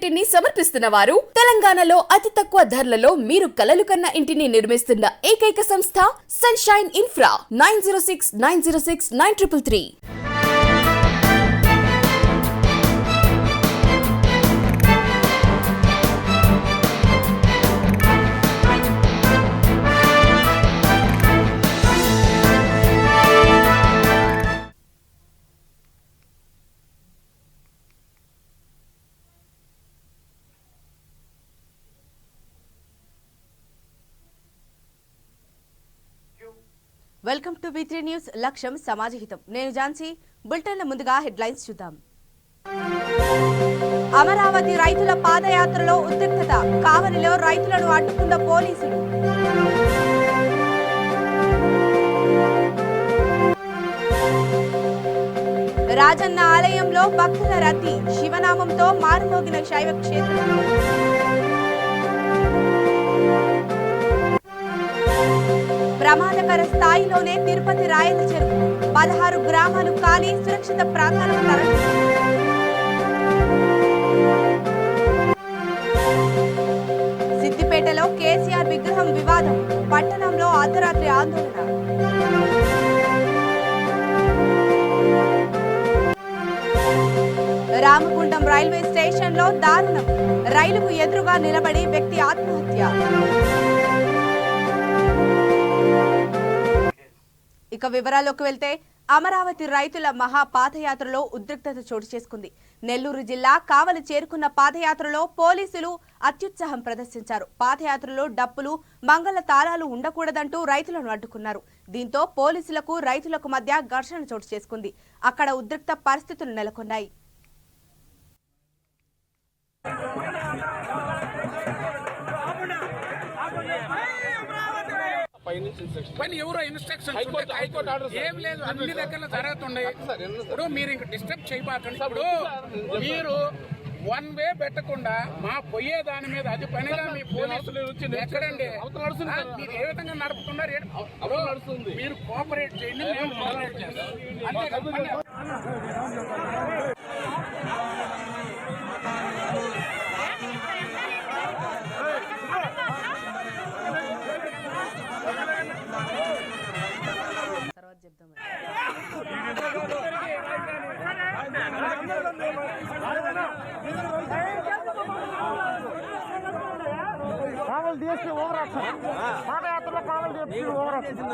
ఇంటిని సమర్పిస్తున్న వారు తెలంగాణలో అతి తక్కువ ధరలలో మీరు కలలు కన్న ఇంటిని నిర్మిస్తున్న ఏకైక సంస్థ sunshine infra 9069069333. Welcome to V3 news. లక్ష్యం సమాజహితం. నేను ఝాన్సీ. బులెటిన్ల ముందుగా హెడ్లైన్స్ చూద్దాం. అమరావతి రైతుల పాదయాత్రలో ఉద్రిక్తత. కావలిలో రైతులను అడ్డుకున్న పోలీసులు. రాజన్న ఆలయంలో భక్తుల రద్దీ. శివనామంతో మారుమోగిన శైవ క్షేత్రం. ప్రమాదకర స్థాయిలోనే తిరుపతి రాయల చెరువు. 16 గ్రామాలు ఖాళీ, సురక్షిత ప్రాంతాలకు తరలింపు. సిద్దిపేటలో కేసీఆర్ విగ్రహం వివాదం. పట్టణంలో అర్ధరాత్రి ఆందోళన. రామగుండం రైల్వే స్టేషన్లో దారుణం. రైలుకు ఎదురుగా నిలబడి వ్యక్తి ఆత్మహత్య. ఇక వివరాల్లోకి వెళ్తే, అమరావతి రైతుల మహా పాదయాత్రలో ఉద్రిక్తత చోటు చేసుకుంది. నెల్లూరు జిల్లా కావలి చేరుకున్న పాదయాత్రలో పోలీసులు అత్యుత్సాహం ప్రదర్శించారు. పాదయాత్రలో డప్పులు, మంగళ తాళాలు ఉండకూడదంటూ రైతులను అడ్డుకున్నారు. దీంతో పోలీసులకు రైతులకు మధ్య ఘర్షణ చోటు చేసుకుంది. అక్కడ ఉద్రిక్త పరిస్థితులు నెలకొన్నాయి. పని ఎవరో ఇన్స్ట్రక్షన్ ఏం లేదు, అన్ని దగ్గర జరుగుతున్నాయి. ఇప్పుడు మీరు ఇంక డిస్టర్బ్ చేయబాకండి. ఇప్పుడు మీరు వన్ వే పెట్టకుండా మా పోయే దాని మీద అది పనిగా మీ పోలీసులు ఎక్కడండి మీరు ఏ విధంగా నడుపుతున్నారు? మీరు కోఆపరేట్ చేయండి, మేము కోఆపరేట్ చేస్తాం. అంతే. Kavali DSP over action. పాదయాత్రలో Kavali DSP over action.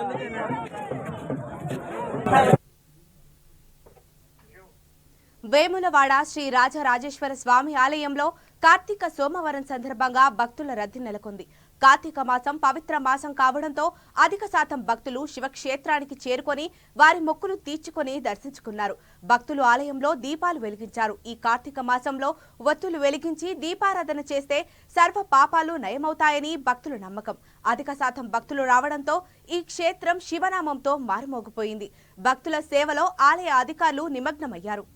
Vemulawada Shri Rajarajeshwara Swamy ఆలయంలో కార్తీక సోమవారం సందర్భంగా భక్తుల రద్దీ నెలకొంది. కార్తీక మాసం పవిత్ర మాసం కావడంతో అధిక శాతం భక్తులు శివక్షేత్రానికి చేరుకొని వారి మొక్కులు తీర్చుకొని దర్శించుకున్నారు. భక్తులు ఆలయంలో దీపాలు వెలిగించారు. ఈ కార్తీక మాసంలో ఒత్తులు వెలిగించి దీపారాధన చేస్తే సర్వ పాపాలు నయమవుతాయని భక్తుల నమ్మకం. అధిక శాతం భక్తులు రావడంతో ఈ క్షేత్రం శివనామంతో మారుమోగిపోయింది. భక్తుల సేవలో ఆలయ అధికారులు నిమగ్నమయ్యారు.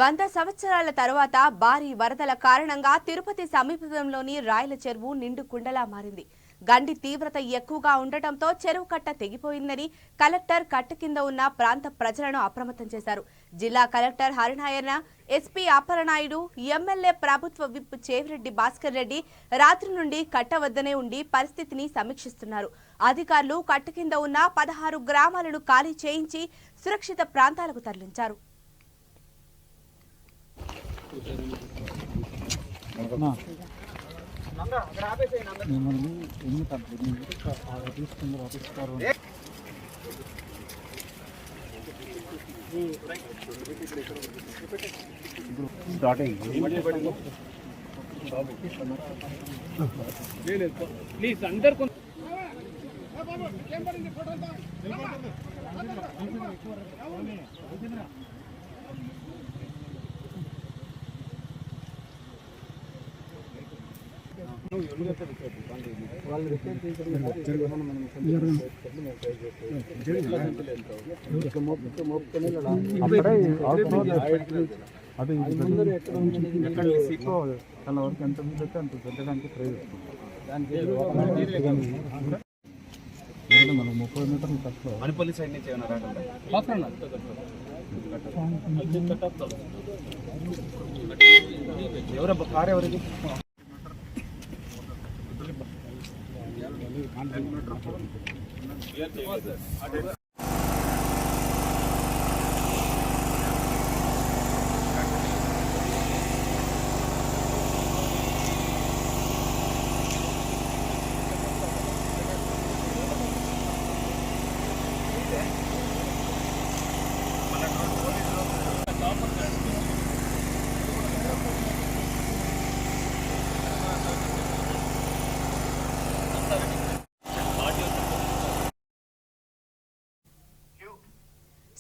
వంద సంవత్సరాల తరువాత భారీ వరదల కారణంగా తిరుపతి సమీపంలోని రాయల చెరువు నిండు కుండలా మారింది. గండి తీవ్రత ఎక్కువగా ఉండటంతో చెరువు కట్ట తెగిపోయిందని కలెక్టర్ కట్ట కింద ఉన్న ప్రాంత ప్రజలను అప్రమత్తం చేశారు. జిల్లా collector Harinarayana, SP Appalanaidu, MLA ప్రభుత్వ విప్ చేవిరెడ్డి భాస్కర్ రెడ్డి రాత్రి నుండి కట్ట వద్దనే ఉండి పరిస్థితిని సమీక్షిస్తున్నారు. అధికారులు కట్టు కింద ఉన్న 16 గ్రామాలను ఖాళీ చేయించి సురక్షిత ప్రాంతాలకు తరలించారు. ప్లీజ్ అందరు అది తన వరకు ఎంత ముందు అయితే అంత పెట్టడానికి ప్రయత్నిస్తాం. మనం 30 మీటర్లు తక్కువ మణిపల్లి సైడ్ నుంచి ఏమైనా ఎవరు కారు ఎవరికి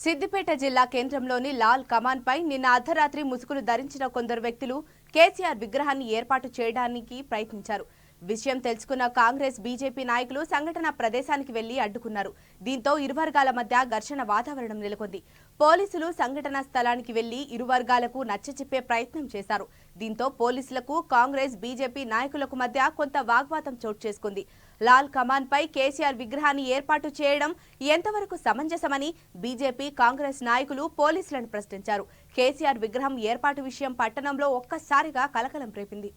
సిద్దిపేట జిల్లా కేంద్రంలోని లాల్ కమాన్ పై నిన్న అర్ధరాత్రి ముసుగులు ధరించిన కొందరు వ్యక్తులు కేసీఆర్ విగ్రహాన్ని ఏర్పాటు చేయడానికి ప్రయత్నించారు. విషయం తెలుసుకున్న కాంగ్రెస్ బీజేపీ నాయకులు సంఘటన ప్రదేశానికి వెళ్లి అడ్డుకున్నారు. దీంతో ఇరు వర్గాల మధ్య ఘర్షణ వాతావరణం నెలకొంది. పోలీసులు సంఘటనా స్థలానికి వెళ్లి ఇరు వర్గాలకు నచ్చచెప్పే ప్రయత్నం చేశారు. దీంతో పోలీసులకు కాంగ్రెస్ బీజేపీ నాయకులకు మధ్య కొంత వాగ్వాదం చోటు చేసుకుంది. లాల్ కమాన్ పై కేసీఆర్ విగ్రహాన్ని ఏర్పాటు చేయడం ఎంతవరకు సమంజసమని బీజేపీ కాంగ్రెస్ నాయకులు పోలీసులను ప్రశ్నించారు. కేసీఆర్ విగ్రహం ఏర్పాటు విషయం పట్టణంలో ఒక్కసారిగా కలకలం రేపింది.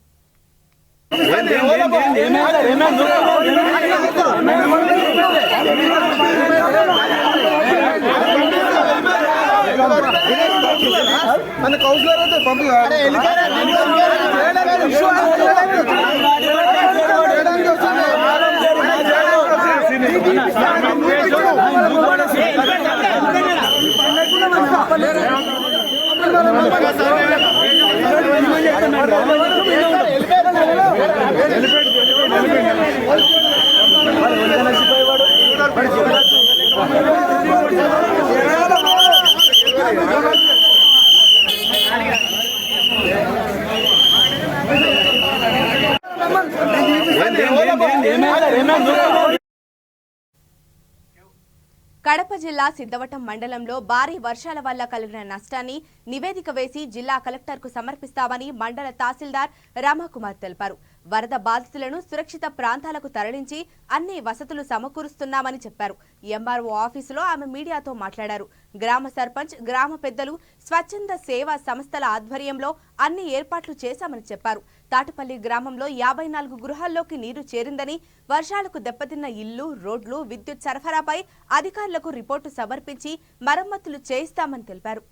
కడప జిల్లా సిద్ధవటం మండలంలో భారీ వర్షాల వల్ల కలిగిన నష్టాన్ని నివేదిక వేసి జిల్లా కలెక్టర్కు సమర్పిస్తామని మండల తహసీల్దార్ రామకుమార్ తెలిపారు. వరద బాధితులను సురక్షిత ప్రాంతాలకు తరలించి అన్ని వసతులు సమకూరుస్తున్నామని చెప్పారు. ఎంఆర్ఓ ఆఫీసులో ఆమె మీడియాతో మాట్లాడారు. గ్రామ సర్పంచ్, గ్రామ పెద్దలు, స్వచ్ఛంద సేవా సంస్థల ఆధ్వర్యంలో అన్ని ఏర్పాట్లు చేశామని చెప్పారు. తాటిపల్లి గ్రామంలో 54 గృహాల్లోకి నీరు చేరిందని, వర్షాలకు దెబ్బతిన్న ఇళ్లు, రోడ్లు, విద్యుత్ సరఫరాపై అధికారులకు రిపోర్టు సమర్పించి మరమ్మతులు చేయిస్తామని తెలిపారు.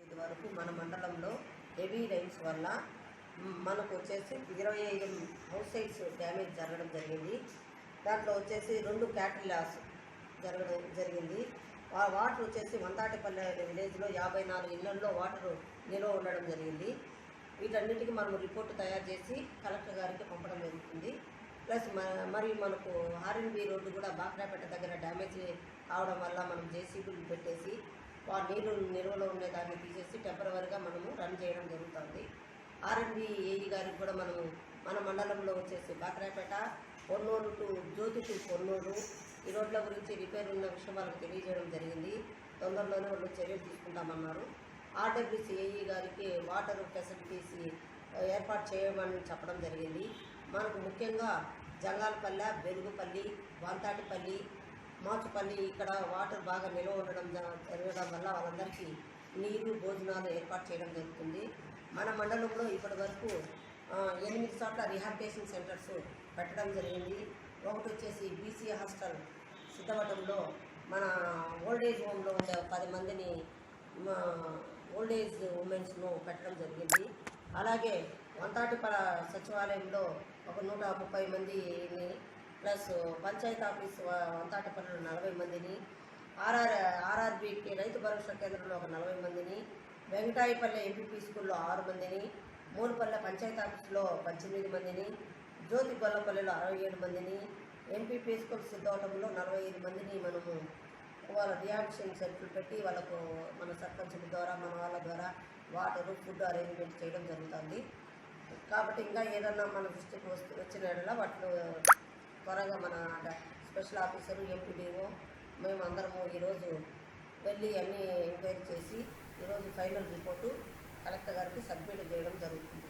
ఇదివరకు మన మండలంలో హెవీ రైన్స్ వల్ల మనకు వచ్చేసి 25 హౌస్ సైట్స్ డ్యామేజ్ జరగడం జరిగింది. దాంట్లో వచ్చేసి 2 క్యాటిల్ లాస్ జరగడం జరిగింది. వాటర్ వచ్చేసి వంతాటిపల్లె విలేజ్లో 54 ఇళ్లలో వాటర్ నిల్వ ఉండడం జరిగింది. వీటన్నిటికీ మనం రిపోర్టు తయారు చేసి కలెక్టర్ గారికి పంపడం జరుగుతుంది. ప్లస్ మరియు మనకు ఆర్ఎన్బి రోడ్డు కూడా బాక్రాపేట దగ్గర డ్యామేజ్ కావడం వల్ల మనం జేసీబీలు పెట్టేసి నీరు నిల్వలో ఉండేదాన్ని తీసేసి టెంపరవరీగా మనము రన్ చేయడం జరుగుతుంది. ఆర్ఎన్బి ఏఈ గారికి కూడా మనము మన మండలంలో వచ్చేసి బాక్రాపేట, పొన్నూరు టు జ్యోతి టు పొన్నూరు ఈ రోడ్ల గురించి రిపేర్ ఉన్న విషయం వాళ్ళకి తెలియజేయడం జరిగింది. తొందరలోనే వాళ్ళు చర్యలు తీసుకుంటామన్నారు. ఆర్డబ్ల్యూసీ ఏఈ గారికి వాటర్ ఫెసిలిటీస్ ఏర్పాటు చేయమని చెప్పడం జరిగింది. మనకు ముఖ్యంగా జంగాలపల్లె, బెలుగుపల్లి, వంతాటిపల్లి, మాచుపల్లి ఇక్కడ వాటర్ బాగా నిల్వ ఉండడం జరగడం వల్ల వాళ్ళందరికీ నీరు భోజనాలు ఏర్పాటు చేయడం జరుగుతుంది. మన మండలంలో ఇప్పటి వరకు 8 చోట్ల రిహాబిటేషన్ సెంటర్స్ పెట్టడం జరిగింది. ఒకటి వచ్చేసి బీసీ హాస్టల్ సిద్ధవటంలో మన ఓల్డ్ ఏజ్ హోమ్లో ఉండే 10 మందిని ఓల్డ్ ఏజ్ ఉమెన్స్ను పెట్టడం జరిగింది. అలాగే వంతాటిపల సచివాలయంలో ఒక 130 మందిని ప్లస్ పంచాయతీ ఆఫీస్ వంతాటిపల్లిలో 40 మందిని, ఆర్ఆర్బీకి రైతు భరోసా కేంద్రంలో ఒక 40 మందిని, వెంకటాయపల్లె ఎంపీపీ స్కూల్లో 6 మందిని, మూలపల్లె పంచాయతీ ఆఫీస్లో 18 మందిని, జ్యోతి గొల్లపల్లిలో 67 మందిని, ఎంపీపీ స్కూల్ సిద్ధవటంలో 45 మందిని మనము వాళ్ళ రిహాబిటేషన్ సెంటర్లు పెట్టి వాళ్ళకు మన సర్పంచుల ద్వారా మన వాళ్ళ ద్వారా వాటరు ఫుడ్ అరేంజ్మెంట్ చేయడం జరుగుతుంది. కాబట్టి ఇంకా ఏదన్నా మన దృష్టికి వచ్చిన ఎడల వాటిలో త్వరగా మన స్పెషల్ ఆఫీసరు ఎంపీడీఓ మేము అందరము ఈరోజు వెళ్ళి అన్నీ ఎంక్వైరీ చేసి ఈరోజు ఫైనల్ రిపోర్టు కలెక్టర్ గారికి సబ్మిట్ చేయడం జరుగుతుంది.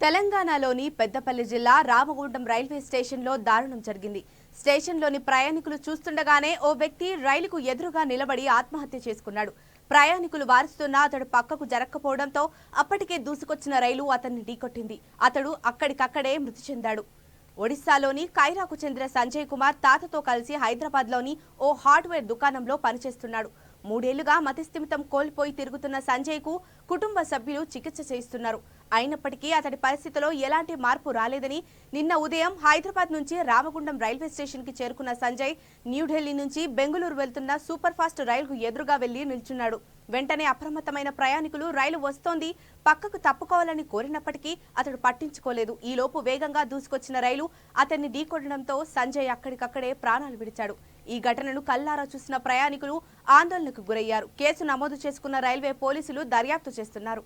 తెలంగాణలోని పెద్దపల్లి జిల్లా రామగుండం రైల్వే స్టేషన్లో దారుణం జరిగింది. స్టేషన్లోని ప్రయాణికులు చూస్తుండగానే ఓ వ్యక్తి రైలుకు ఎదురుగా నిలబడి ఆత్మహత్య చేసుకున్నాడు. ప్రయాణికులు వారుస్తున్నా అతడు పక్కకు జరగకపోవడంతో అప్పటికే దూసుకొచ్చిన రైలు అతన్ని ఢీకొట్టింది. అతడు అక్కడికక్కడే మృతి చెందాడు. ఒడిశాలోని కైరాకు చెందిన సంజయ్ కుమార్ తాతతో కలిసి హైదరాబాద్లోని ఓ హార్డ్వేర్ దుకాణంలో పనిచేస్తున్నాడు. 3 ఏళ్లుగా మతిస్థిమితం కోల్పోయి తిరుగుతున్న సంజయ్కు కుటుంబ సభ్యులు చికిత్స చేయిస్తున్నారు. అయినప్పటికీ అతడి పరిస్థితిలో ఎలాంటి మార్పు రాలేదని నిన్న ఉదయం హైదరాబాద్ నుంచి రామగుండం రైల్వే స్టేషన్కి చేరుకున్న సంజయ్ న్యూఢిల్లీ నుంచి బెంగళూరు వెళ్తున్న సూపర్ ఫాస్ట్ రైలుకు ఎదురుగా వెళ్లి నిల్చున్నాడు. వెంటనే అప్రమత్తమైన ప్రయాణికులు రైలు వస్తోంది, పక్కకు తప్పుకోవాలని కోరినప్పటికీ అతడు పట్టించుకోలేదు. ఈలోపు వేగంగా దూసుకొచ్చిన రైలు అతన్ని ఢీకొట్టడంతో సంజయ్ అక్కడికక్కడే ప్రాణాలు విడిచాడు. ఈ ఘటనను కల్లారా చూసిన ప్రయాణికులు ఆందోళనకు గురయ్యారు. కేసు నమోదు చేసుకున్న రైల్వే పోలీసులు దర్యాప్తు చేస్తున్నారు.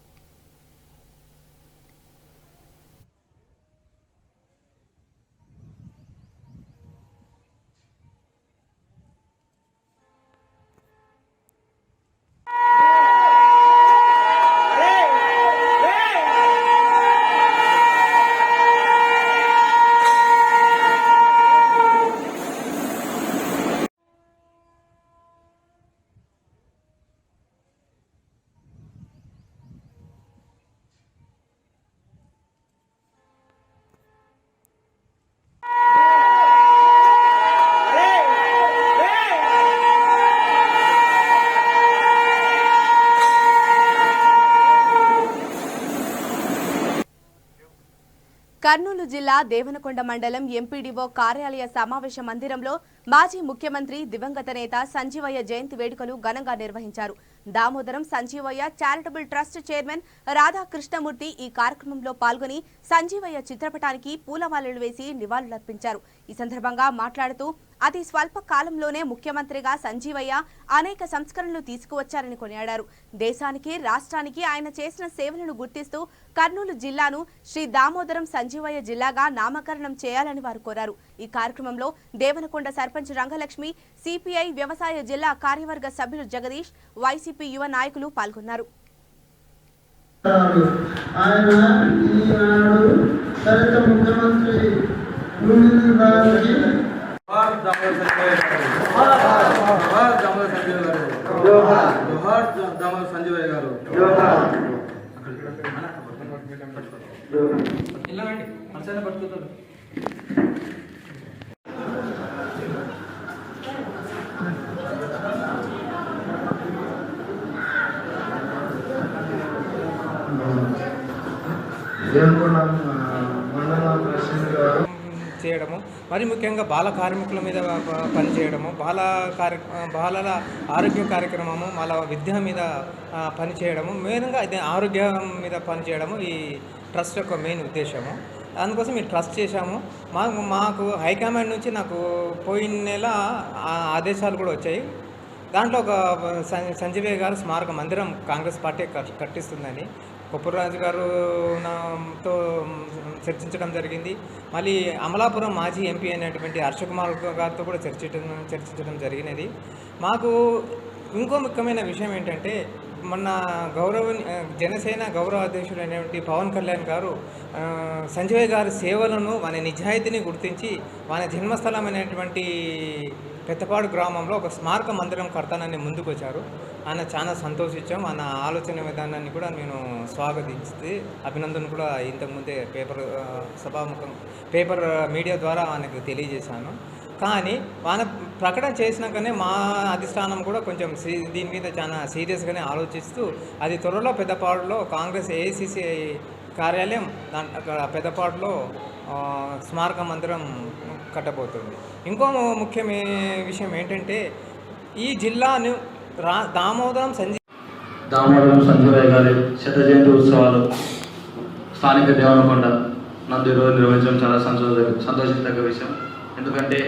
కర్నూలు జిల్లా దేవనకొండ మండలం ఎంపీడీఓ కార్యాలయ సమావేశ మందిరంలో మాజీ ముఖ్యమంత్రి దివంగత నేత సంజీవయ్య జయంతి వేడుకలు ఘనంగా నిర్వహించారు. Damodaram Sanjivayya charitable trust chairman Radhakrishnamurthy ఈ కార్యక్రమంలో పాల్గొని సంజీవయ్య చిత్రపటానికి పూలమాలలు వేసి నివాళులర్పించారు. ఈ సందర్భంగా మాట్లాడుతూ అతి స్వల్ప కాలంలోనే ముఖ్యమంత్రిగా సంజీవయ్య అనేక సంస్కరణలు తీసుకువచ్చారని కొనియాడారు. దేశానికి రాష్ట్రానికి ఆయన చేసిన సేవలను గుర్తిస్తూ కర్నూలు జిల్లాను శ్రీ దామోదరం సంజీవయ్య జిల్లాగా నామకరణం చేయాలని వారు కోరారు. ఈ కార్యక్రమంలో దేవనకొండ సర్పంచ్ రంగలక్ష్మి, సిపిఐ వ్యవసాయ జిల్లా కార్యవర్గ సభ్యులు జగదీష్, వైసీపీ యువ నాయకులు పాల్గొన్నారు. సంజీవయ్య గారు ఇలాంటి మనసైనా పట్టుకుంటారు. చేయడము, మరి ముఖ్యంగా బాల కార్మికుల మీద పనిచేయడము, బాలల ఆరోగ్య కార్యక్రమము, వాళ్ళ విద్య మీద పనిచేయడము, మెయిన్గా ఇది ఆరోగ్యం మీద పనిచేయడము ఈ ట్రస్ట్ యొక్క మెయిన్ ఉద్దేశము. అందుకోసం ఈ ట్రస్ట్ చేశాము. మాకు హైకమాండ్ నుంచి నాకు పోయిన నెల ఆదేశాలు కూడా వచ్చాయి. దాంట్లో ఒక సంజీవయ్య గారు స్మారక మందిరం కాంగ్రెస్ పార్టీ కట్టిస్తుందని కొప్పురాజు గారుతో చర్చించడం జరిగింది. మళ్ళీ అమలాపురం మాజీ ఎంపీ అయినటువంటి హర్షకుమార్ గారితో కూడా చర్చించడం జరిగినది. మాకు ఇంకో ముఖ్యమైన విషయం ఏంటంటే మొన్న జనసేన గౌరవ అధ్యక్షుడైనటువంటి పవన్ కళ్యాణ్ గారు సంజయ్ గారి సేవలను మన నిజాయితీని గుర్తించి మన జన్మస్థలమైనటువంటి పెద్దపాడు గ్రామంలో ఒక స్మారక మందిరం కడతానని ముందుకు వచ్చారు. ఆయన చాలా సంతోషించాం. ఆయన ఆలోచన విధానాన్ని కూడా నేను స్వాగతిస్తే అభినందన కూడా ఇంతకుముందే పేపర్ మీడియా ద్వారా ఆయనకు తెలియజేశాను. కానీ ఆయన ప్రకటన చేసినాకనే మా అధిష్టానం కూడా కొంచెం దీని మీద చాలా సీరియస్గానే ఆలోచిస్తూ అది త్వరలో పెద్దపాడులో కాంగ్రెస్ ఏఐసిసి కార్యాలయం అక్కడ పెద్దపాడులో స్మారక మందిరం కట్టబోతుంది. ఇంకో ముఖ్యమైన విషయం ఏంటంటే ఈ జిల్లాను దామోదరం సంజయ్ గారి శత జయంతి ఉత్సవాలు స్థానిక దేవనకొండ నందు ఈరోజు నిర్వహించడం చాలా సంతోషించదగ్గ విషయం. ఎందుకంటే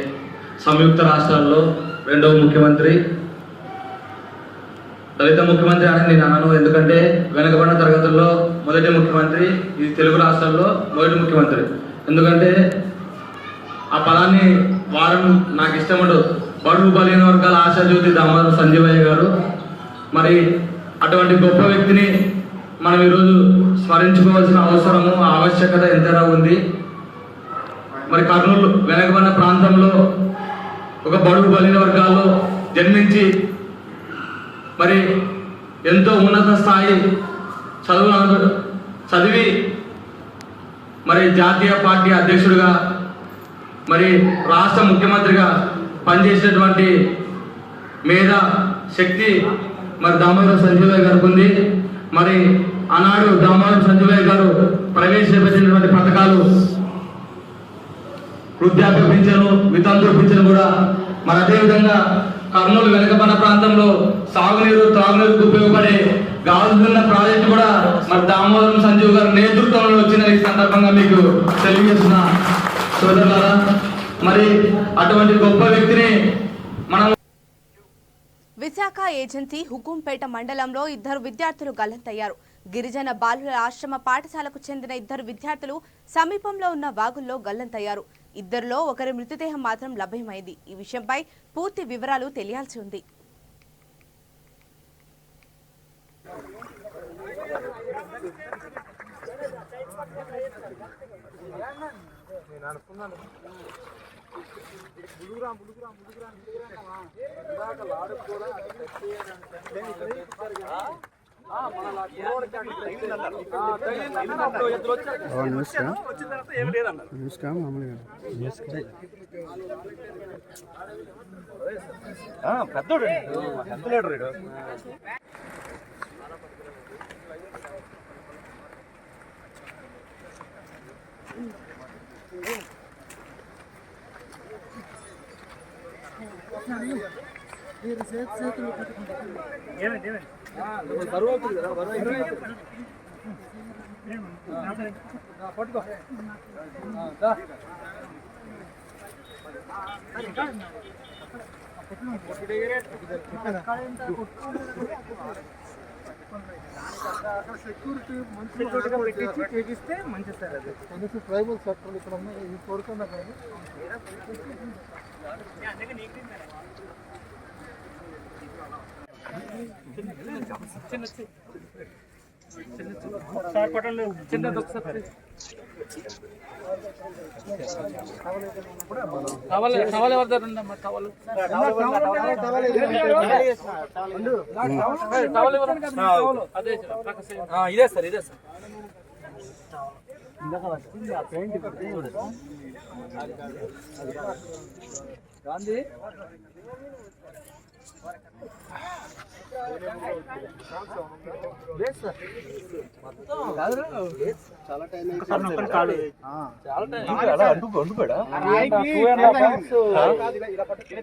సంయుక్త రాష్ట్రాల్లో రెండవ ముఖ్యమంత్రి దళిత ముఖ్యమంత్రి అని నేను అనను. ఎందుకంటే వెనుకబడిన తరగతుల్లో మొదటి ముఖ్యమంత్రి ఇది తెలుగు రాష్ట్రాల్లో మొదటి ముఖ్యమంత్రి. ఎందుకంటే ఆ పదాన్ని వాడడం నాకు ఇష్టం ఉండదు. బడుగు బలహీన వర్గాల ఆశాజ్యోతి దామోదరం సంజయ్ గారు. మరి అటువంటి గొప్ప వ్యక్తిని మనం ఈరోజు స్మరించుకోవాల్సిన అవసరము ఆవశ్యకత ఎంతైనా ఉంది. మరి కర్నూలు వెనకబడిన ప్రాంతంలో ఒక బడుగు బలహీన వర్గాల్లో జన్మించి మరి ఎంతో ఉన్నత స్థాయి చదివి మరి జాతీయ పార్టీ అధ్యక్షుడిగా మరి రాష్ట్ర ముఖ్యమంత్రిగా పనిచేసినటువంటి మేధా శక్తి మరి దామోదరం సంజయ్ గారికి ఉంది. మరి ఆనాడు దామోదరం సంజయ్ గారు ప్రవేశపెట్టినటువంటి పథకాలు వృద్ధాప్య పింఛను, వితంతు పింఛను కూడా మరి అదేవిధంగా కర్నూలు వెనుకబడిన ప్రాంతంలో సాగునీరు త్రాగునీరుకు ఉపయోగపడే గాజున్న ప్రాజెక్టు కూడా మరి దామోదరం సంజయ్ గారి నేతృత్వంలో వచ్చిన ఈ సందర్భంగా మీకు తెలియజేస్తున్నా సోదరులారా. మరి అటువంటి గొప్ప వ్యక్తిని మనం విశాఖ ఏజెన్సీ హుకుంపేట మండలంలో 2 విద్యార్థులు గల్లంతయ్యారు. గిరిజన బాలుల ఆశ్రమ పాఠశాలకు చెందిన 2 విద్యార్థులు సమీపంలో ఉన్న వాగుల్లో గల్లంతయ్యారు. 2లో ఒకరి మృతదేహం మాత్రం లభ్యమైంది. ఈ విషయంపై పూర్తి వివరాలు తెలియాల్సి ఉంది. పెద్దోడు ఎంత లీడర్ పట్టుకో సెక్యూరిటీ మంచి చేగిస్తే మంచిది సార్. అది కనీసం ట్రైబల్ సెక్టర్ ఇక్కడ ఉన్న ఈ కోరుకున్నా కానీ ఇదే సార్ ఇదే సార్ గాంధీ చాలా టైం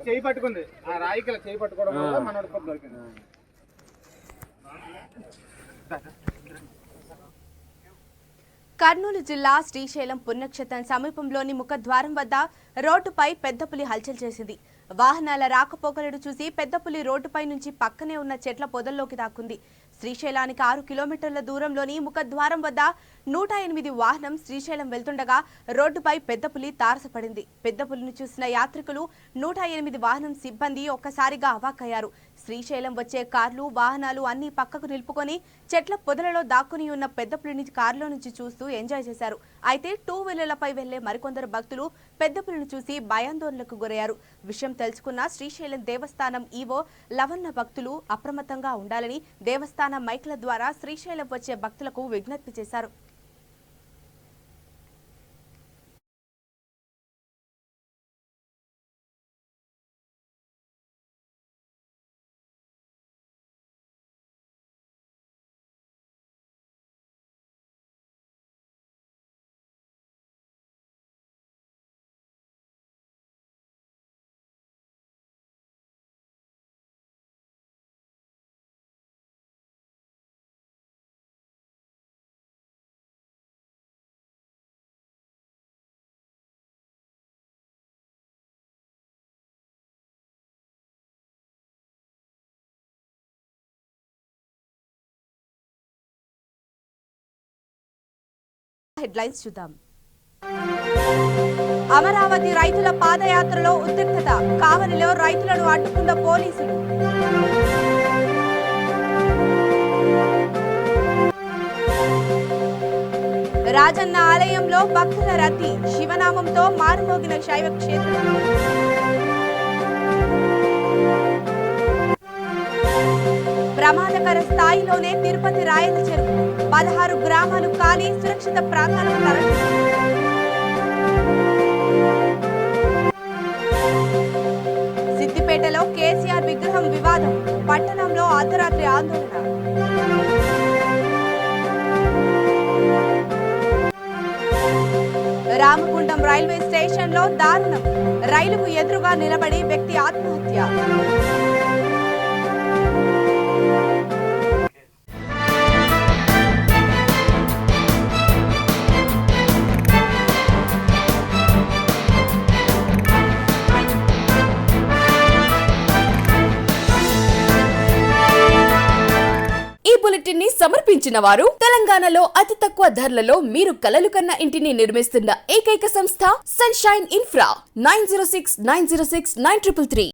చేయి పట్టుకుంది. ఆ రాయికి చేయి పట్టుకోవడం వల్ల మన దొరికింది. కర్నూలు జిల్లా శ్రీశైలం పుణ్యక్షేత్రం సమీపంలోని ముఖద్వారం వద్ద రోడ్డుపై పెద్ద పులి హల్చల్ చేసింది. వాహనాల రాకపోకలను చూసి పెద్ద పులి రోడ్డుపై నుంచి పక్కనే ఉన్న చెట్ల పొదల్లోకి దాక్కుంది. శ్రీశైలానికి 6 కిలోమీటర్ల దూరంలోని ముఖద్వారం వద్ద 108 వాహనం శ్రీశైలం వెళ్తుండగా రోడ్డుపై పెద్ద పులి తారసపడింది. పెద్ద పులిని చూసిన యాత్రికులు 108 వాహనం సిబ్బంది ఒక్కసారిగా అవాక్కయ్యారు. శ్రీశైలం వచ్చే కార్లు వాహనాలు అన్ని పక్కకు నిలుపుకొని చెట్ల పొదలలో దాక్కుని ఉన్న పెద్ద పులిని కారులో నుంచి చూస్తూ ఎంజాయ్ చేశారు. అయితే 2 వీలర్లపై వెళ్లే మరికొందరు భక్తులు పెద్ద పులిని చూసి భయాందోళనకు గురయ్యారు. విషయం తెలుసుకున్న శ్రీశైలం దేవస్థానం ఈవో లవన్న భక్తులు అప్రమత్తంగా ఉండాలని దేవస్థానం మైక్ల ద్వారా శ్రీశైలం వచ్చే భక్తులకు విజ్ఞప్తి చేశారు. హెడ్లైన్స్ చూద్దాం. అమరావతి రైతుల పాదయాత్రలో ఉద్రిక్తత. కావలిలో రైతులను అడ్డుకున్న పోలీసులు. రాజన్న ఆలయంలో భక్తుల రద్దీ. శివనామంతో మారుమోగిన శైవ క్షేత్రం. ప్రమాదకర స్థాయిలోనే తిరుపతి రాయల చెరువు. 16 గ్రామాలు ఖాళీ, సురక్షిత ప్రాంతాలకు తరలింపు. సిద్దిపేటలో కేసీఆర్ విగ్రహం వివాదం. పట్టణంలో అర్ధరాత్రి ఆందోళన. రామగుండం రైల్వే స్టేషన్లో దారుణం. రైలుకు ఎదురుగా నిలబడి వ్యక్తి ఆత్మహత్య. బులెటిన్ ని సమర్పించిన వారు తెలంగాణలో అతి తక్కువ ధరలలో మీరు కలలు కన్న ఇంటిని నిర్మిస్తున్న ఏకైక సంస్థ సన్షైన్ ఇన్ఫ్రా 9069069333.